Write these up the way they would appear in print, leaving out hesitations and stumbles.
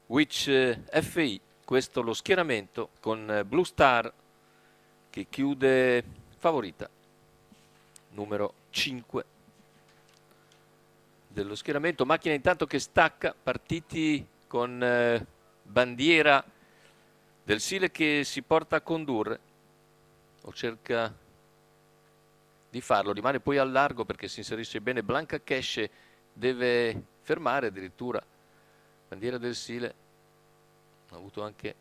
Witch FI, questo lo schieramento con Blue Star che chiude favorita, numero 5 dello schieramento. Macchina intanto che stacca, partiti con bandiera del Sile che si porta a condurre, o cerca di farlo, rimane poi al largo perché si inserisce bene Blanca Cash, deve fermare addirittura. Bandiera del Sile ha avuto anche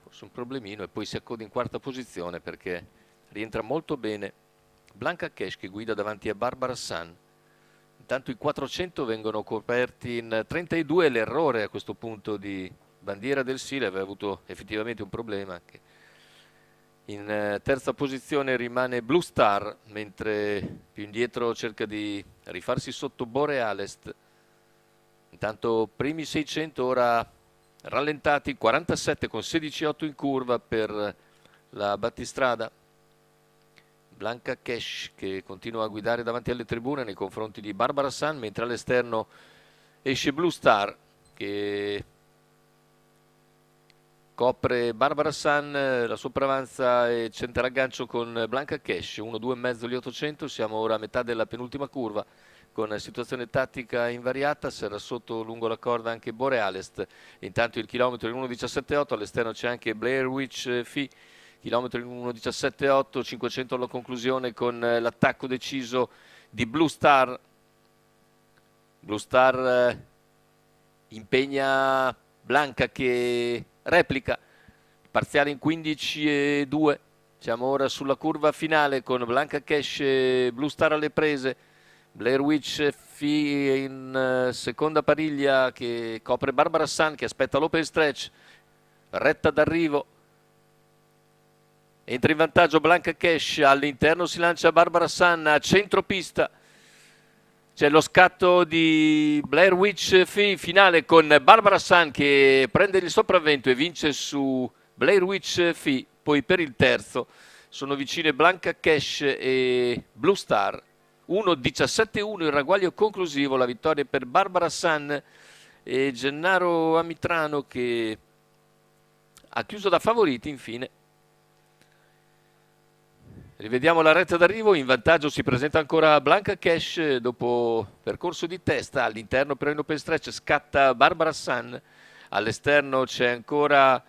forse un problemino e poi si accoda in quarta posizione perché rientra molto bene Blanca Cash che guida davanti a Barbara San. Intanto i 400 vengono coperti in 32, l'errore a questo punto di Bandiera del Sile, aveva avuto effettivamente un problema che in terza posizione rimane Blue Star, mentre più indietro cerca di rifarsi sotto Borealest. Intanto primi 600 ora rallentati, 47 con 16,8 in curva per la battistrada. Blanca Cash che continua a guidare davanti alle tribune nei confronti di Barbara San, mentre all'esterno esce Blue Star che copre Barbara San, la sopravanza e c'entra l'aggancio con Blanca Cash, 1-2,5 gli 800, siamo ora a metà della penultima curva con situazione tattica invariata, sarà sotto lungo la corda anche Borealest, intanto il chilometro in 1,17,8, all'esterno c'è anche Blair Witch Fee, chilometro in 1,17,8, 500 alla conclusione con l'attacco deciso di Blue Star. Blue Star impegna Blanca che replica, parziale in 15,2, siamo ora sulla curva finale con Blanca Cash e Blue Star alle prese, Blair Witch Fee in seconda pariglia che copre Barbara San che aspetta l'open stretch, retta d'arrivo, entra in vantaggio Blanca Cash, all'interno si lancia Barbara San a centropista. C'è lo scatto di Blair Witch Fee finale con Barbara San che prende il sopravvento e vince su Blair Witch Fee. Poi per il terzo sono vicine Blanca Cash e Blue Star. 1-17-1 il ragguaglio conclusivo, la vittoria per Barbara San e Gennaro Amitrano che ha chiuso da favoriti infine. Rivediamo la retta d'arrivo, in vantaggio si presenta ancora Blanca Cash dopo percorso di testa, all'interno però in open stretch scatta Barbara San, all'esterno c'è ancora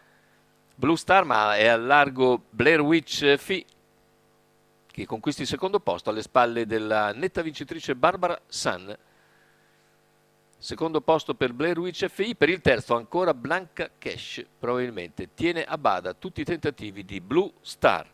Blue Star ma è al largo Blair Witch Fee che conquista il secondo posto alle spalle della netta vincitrice Barbara San. Secondo posto per Blair Witch FI, per il terzo ancora Blanca Cash, probabilmente tiene a bada tutti i tentativi di Blue Star.